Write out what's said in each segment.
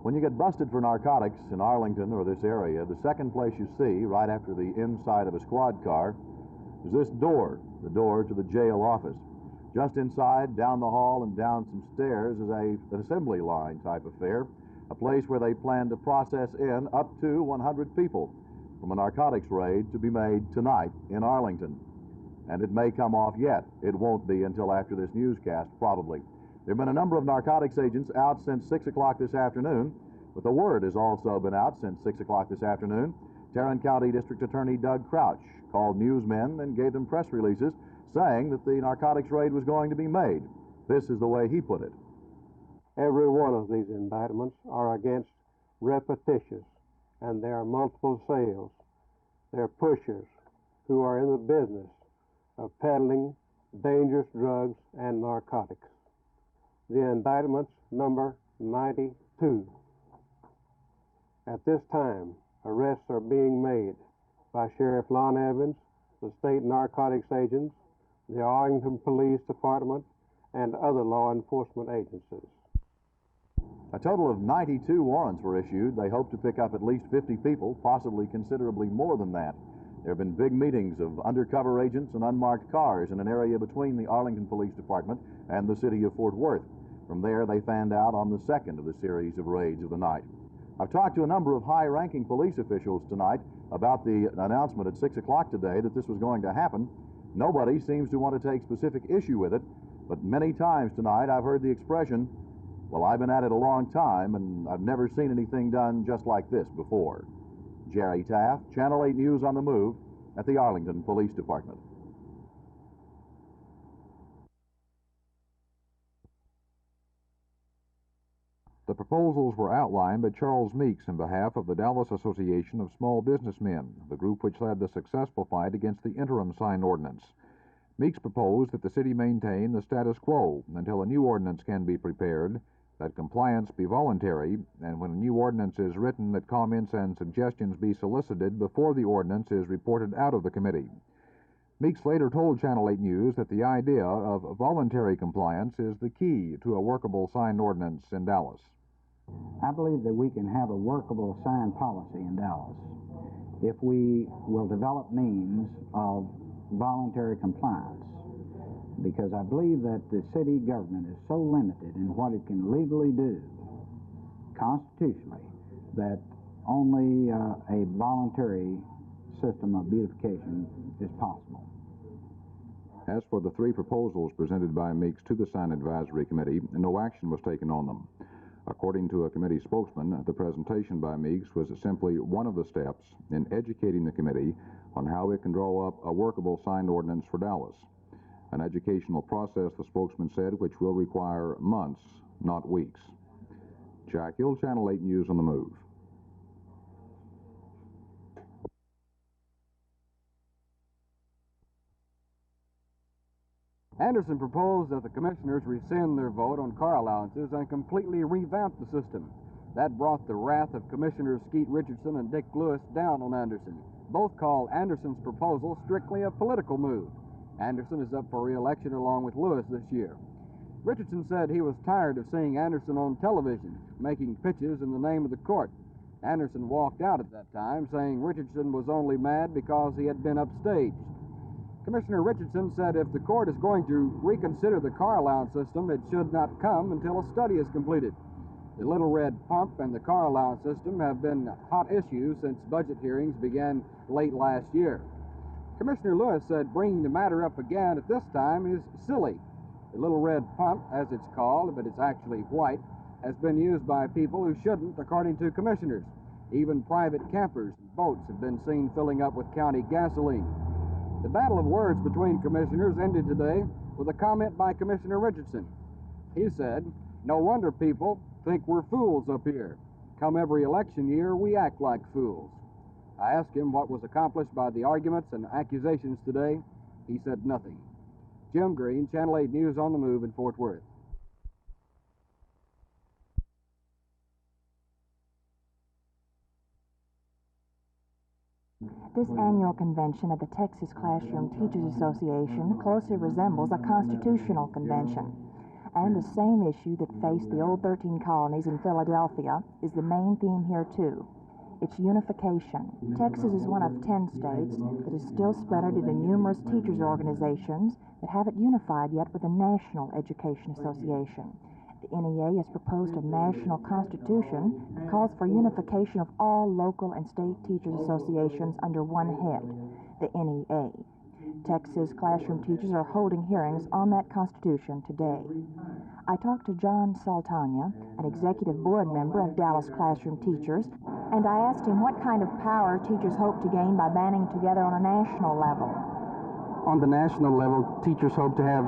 When you get busted for narcotics in Arlington or this area, the second place you see, right after the inside of a squad car, is this door, the door to the jail office. Just inside, down the hall and down some stairs, is an assembly line type affair, a place where they plan to process in up to 100 people from a narcotics raid to be made tonight in Arlington. And it may come off yet. It won't be until after this newscast, probably. There have been a number of narcotics agents out since 6 o'clock this afternoon, but the word has also been out since 6 o'clock this afternoon. Tarrant County District Attorney Doug Crouch called newsmen and gave them press releases saying that the narcotics raid was going to be made. This is the way he put it. Every one of these indictments are against repetitious, and there are multiple sales. They're pushers who are in the business of peddling dangerous drugs and narcotics. The indictments number 92. At this time, arrests are being made by Sheriff Lon Evans, the state narcotics agents, the Arlington Police Department, and other law enforcement agencies. A total of 92 warrants were issued. They hope to pick up at least 50 people, possibly considerably more than that. There have been big meetings of undercover agents and unmarked cars in an area between the Arlington Police Department and the city of Fort Worth. From there, they fanned out on the second of the series of raids of the night. I've talked to a number of high-ranking police officials tonight about the announcement at 6 o'clock today that this was going to happen. Nobody seems to want to take specific issue with it, but many times tonight I've heard the expression, well, I've been at it a long time, and I've never seen anything done just like this before. Jerry Taff, Channel 8 News on the Move at the Arlington Police Department. The proposals were outlined by Charles Meeks on behalf of the Dallas Association of Small Businessmen, the group which led the successful fight against the interim sign ordinance. Meeks proposed that the city maintain the status quo until a new ordinance can be prepared, that compliance be voluntary, and when a new ordinance is written, that comments and suggestions be solicited before the ordinance is reported out of the committee. Meeks later told Channel 8 News that the idea of voluntary compliance is the key to a workable sign ordinance in Dallas. I believe that we can have a workable sign policy in Dallas if we will develop means of voluntary compliance, because I believe that the city government is so limited in what it can legally do constitutionally that only a voluntary system of beautification is possible. As for the three proposals presented by Meeks to the Sign Advisory Committee, no action was taken on them. According to a committee spokesman, the presentation by Meeks was simply one of the steps in educating the committee on how it can draw up a workable sign ordinance for Dallas. An educational process, the spokesman said, which will require months, not weeks. Jack Hill, Channel 8 News on the Move. Anderson proposed that the commissioners rescind their vote on car allowances and completely revamp the system. That brought the wrath of Commissioners Skeet Richardson and Dick Lewis down on Anderson. Both call Anderson's proposal strictly a political move. Anderson is up for re-election along with Lewis this year. Richardson said he was tired of seeing Anderson on television, making pitches in the name of the court. Anderson walked out at that time, saying Richardson was only mad because he had been upstaged. Commissioner Richardson said if the court is going to reconsider the car allowance system, it should not come until a study is completed. The Little Red Pump and the car allowance system have been hot issues since budget hearings began late last year. Commissioner Lewis said bringing the matter up again at this time is silly. The Little Red Pump, as it's called, but it's actually white, has been used by people who shouldn't, according to commissioners. Even private campers and boats have been seen filling up with county gasoline. The battle of words between commissioners ended today with a comment by Commissioner Richardson. He said, "No wonder people think we're fools up here. Come every election year, we act like fools." I asked him what was accomplished by the arguments and accusations today. He said nothing. Jim Green, Channel 8 News on the Move in Fort Worth. This annual convention of the Texas Classroom Teachers Association closely resembles a constitutional convention. And the same issue that faced the old 13 colonies in Philadelphia is the main theme here, too. It's unification. Texas is one of 10 states that is still splintered into numerous teachers' organizations that haven't unified yet with a national education association. The NEA has proposed a national constitution that calls for unification of all local and state teachers' associations under one head, the NEA. Texas classroom teachers are holding hearings on that constitution today. I talked to John Saltania, an executive board member of Dallas Classroom Teachers, and I asked him what kind of power teachers hope to gain by banding together on a national level. On the national level, teachers hope to have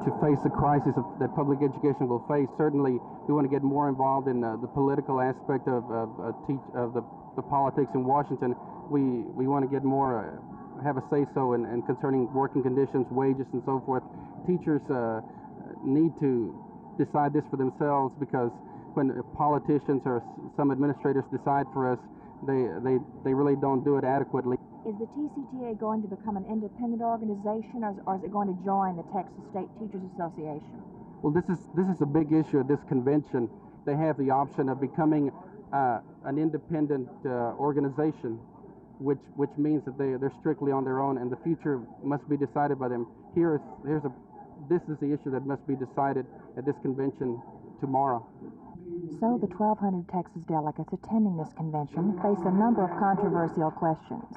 to face the crisis that public education will face. Certainly, we want to get more involved in the political aspect of the politics in Washington. We want to get more, have a say-so in concerning working conditions, wages, and so forth. Teachers need to decide this for themselves, because when politicians or some administrators decide for us, they really don't do it adequately. Is the TCTA going to become an independent organization, or is it going to join the Texas State Teachers Association? Well, this is a big issue at this convention. They have the option of becoming an independent organization, which means that they're strictly on their own, and the future must be decided by them. This is the issue that must be decided at this convention tomorrow. So the 1,200 Texas delegates attending this convention face a number of controversial questions.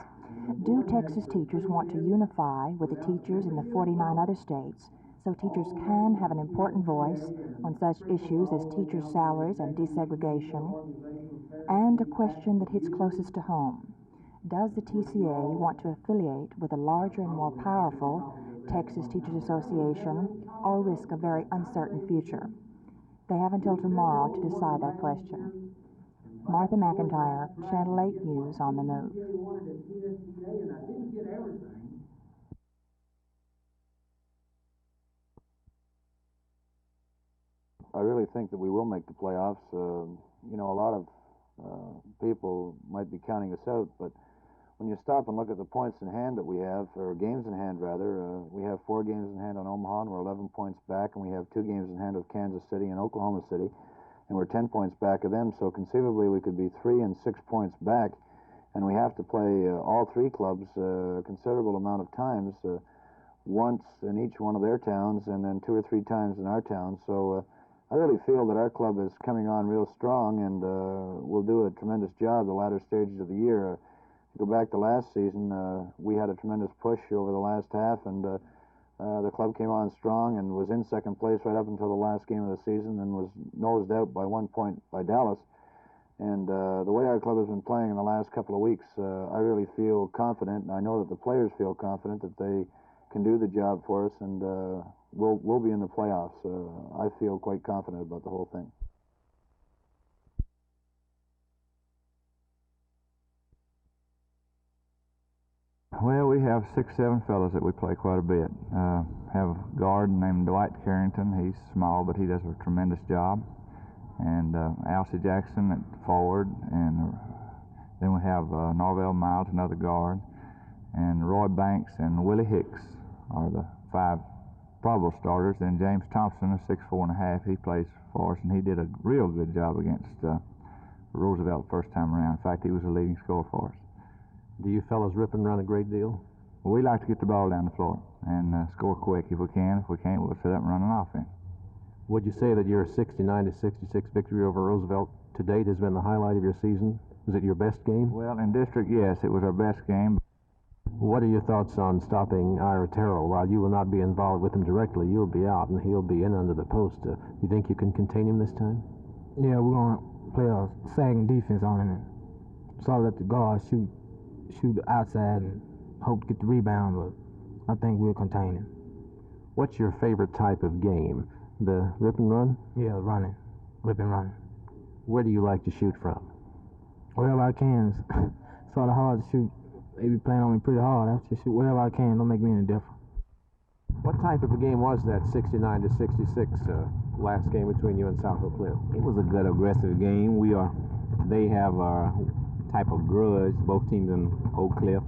Do Texas teachers want to unify with the teachers in the 49 other states so teachers can have an important voice on such issues as teachers' salaries and desegregation? And a question that hits closest to home. Does the TCA want to affiliate with a larger and more powerful Texas Teachers Association, or risk a very uncertain future? They have until tomorrow to decide that question. Martha McIntyre, Channel 8 News on the Move. I really think that we will make the playoffs. A lot of people might be counting us out, but when you stop and look at the points in hand that we have, or games in hand rather, we have 4 games in hand on Omaha, and we're 11 points back, and we have 2 games in hand with Kansas City and Oklahoma City, and we're 10 points back of them, so conceivably we could be 3 and 6 points back, and we have to play all 3 clubs a considerable amount of times, once in each one of their towns, and then 2 or 3 times in our town, so I really feel that our club is coming on real strong, and we'll do a tremendous job the latter stages of the year. Go back to last season, we had a tremendous push over the last half, and the club came on strong and was in second place right up until the last game of the season, and was nosed out by 1 point by Dallas. And the way our club has been playing in the last couple of weeks, I really feel confident, and I know that the players feel confident that they can do the job for us, and we'll be in the playoffs. I feel quite confident about the whole thing. Well, we have 6, 7 fellows that we play quite a bit. Have a guard named Dwight Carrington. He's small, but he does a tremendous job. And Alcee Jackson at forward. And then we have Norvell Miles, another guard. And Roy Banks and Willie Hicks are the 5 probable starters. Then James Thompson, a 6'4½", he plays for us, and he did a real good job against Roosevelt first time around. In fact, he was the leading scorer for us. Do you fellas rip and run a great deal? Well, we like to get the ball down the floor and score quick if we can. If we can't, we'll sit up and run an offense. Would you say that your 69-66 victory over Roosevelt to date has been the highlight of your season? Was it your best game? Well, in district, yes, it was our best game. What are your thoughts on stopping Ira Terrell? While you will not be involved with him directly, you'll be out and he'll be in under the post. You think you can contain him this time? Yeah, we're going to play a sagging defense on him and sort of let the guard shoot outside and hope to get the rebound, but I think we'll contain him. What's your favorite type of game? The rip and run? Yeah, running. Rip and running. Where do you like to shoot from? Wherever I can. It's sort of hard to shoot. They be playing on me pretty hard. I have to shoot wherever I can. Don't make me any different. What type of a game was that 69-66 last game between you and South Oak Cliff? It was a good, aggressive game. They have a type of grudge, both teams in Oak Cliff.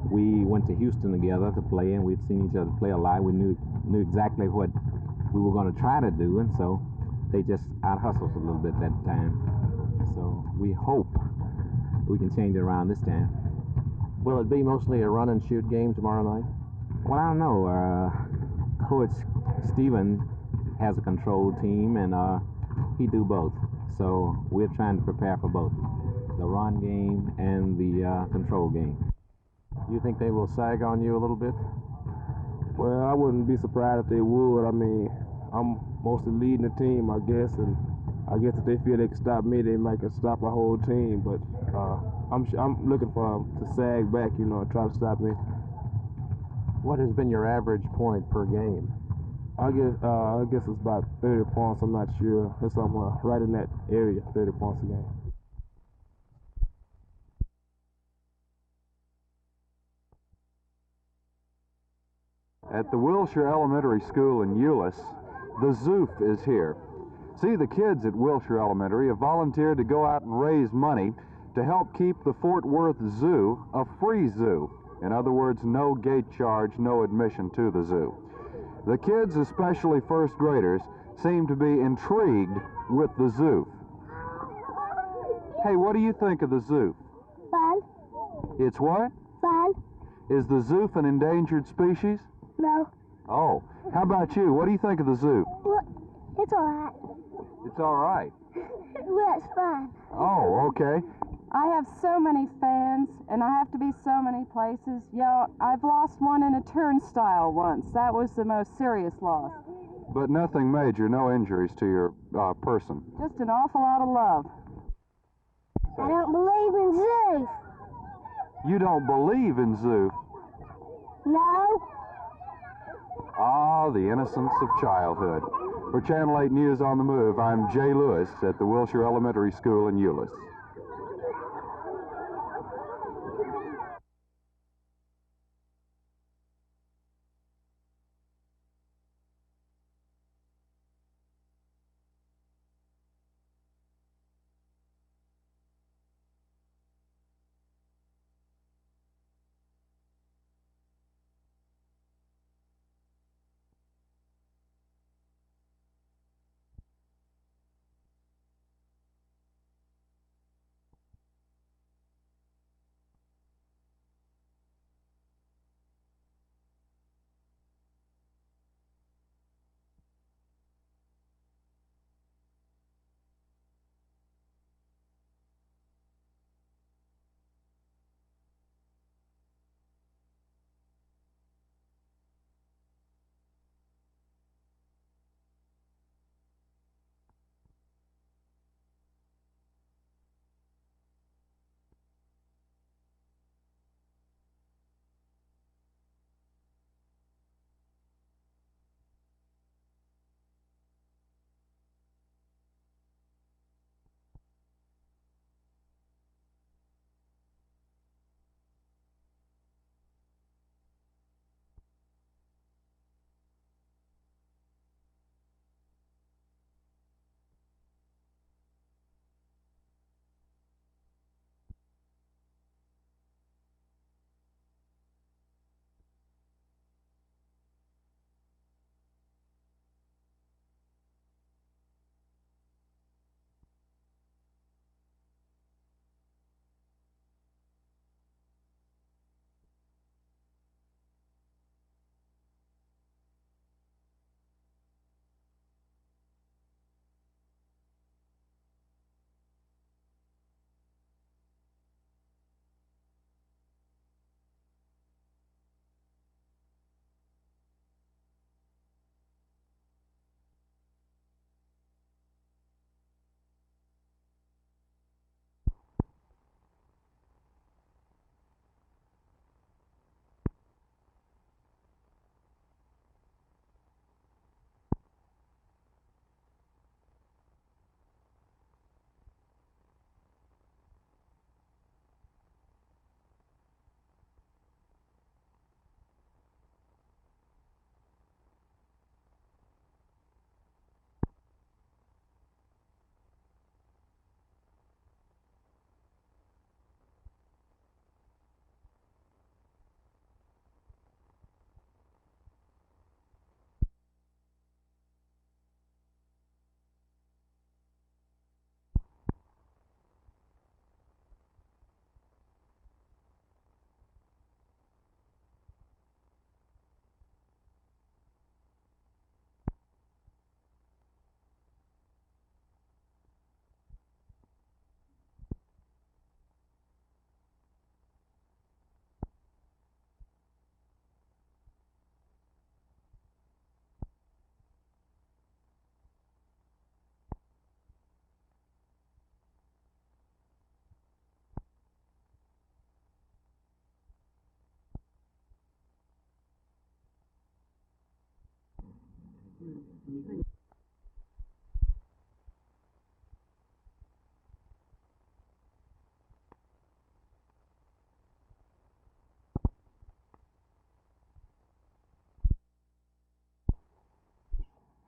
We went to Houston together to play, and we'd seen each other play a lot. We knew exactly what we were going to try to do, and so they just out-hustled us a little bit that time. So we hope we can change it around this time. Will it be mostly a run and shoot game tomorrow night? Well, I don't know. Coach Stephen has a control team, and he do both. So we're trying to prepare for both, the run game and the control game. You think they will sag on you a little bit? Well, I wouldn't be surprised if they would. I mean, I'm mostly leading the team, I guess, and I guess if they feel they can stop me, they might can stop our whole team. But I'm looking for them to sag back, you know, and try to stop me. What has been your average point per game? I guess it's about 30 points. I'm not sure. It's somewhere right in that area, 30 points a game. At the Wilshire Elementary School in Euless, the Zoof is here. See, the kids at Wilshire Elementary have volunteered to go out and raise money to help keep the Fort Worth Zoo a free zoo. In other words, no gate charge, no admission to the zoo. The kids, especially first graders, seem to be intrigued with the Zoof. Hey, what do you think of the Zoof? Fun. It's what? Fun. Is the Zoof an endangered species? No. Oh, how about you? What do you think of the zoo? Well, it's all right. It's all right. Well, it's fun. Oh, okay. I have so many fans, and I have to be so many places. Yeah, I've lost one in a turnstile once. That was the most serious loss. But nothing major, no injuries to your person. Just an awful lot of love. I don't believe in zoos. You don't believe in zoo? No. Ah, the innocence of childhood. For Channel 8 News on the Move, I'm Jay Lewis at the Wilshire Elementary School in Euless.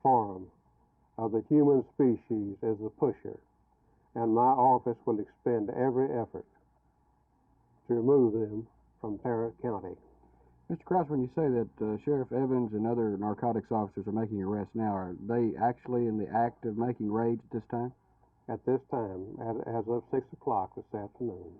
Form of the human species is the pusher, and my office will expend every effort to remove them from Tarrant County. Mr. Krause, when you say that Sheriff Evans and other narcotics officers are making arrests now, are they actually in the act of making raids at this time? At this time, as of 6 o'clock this afternoon.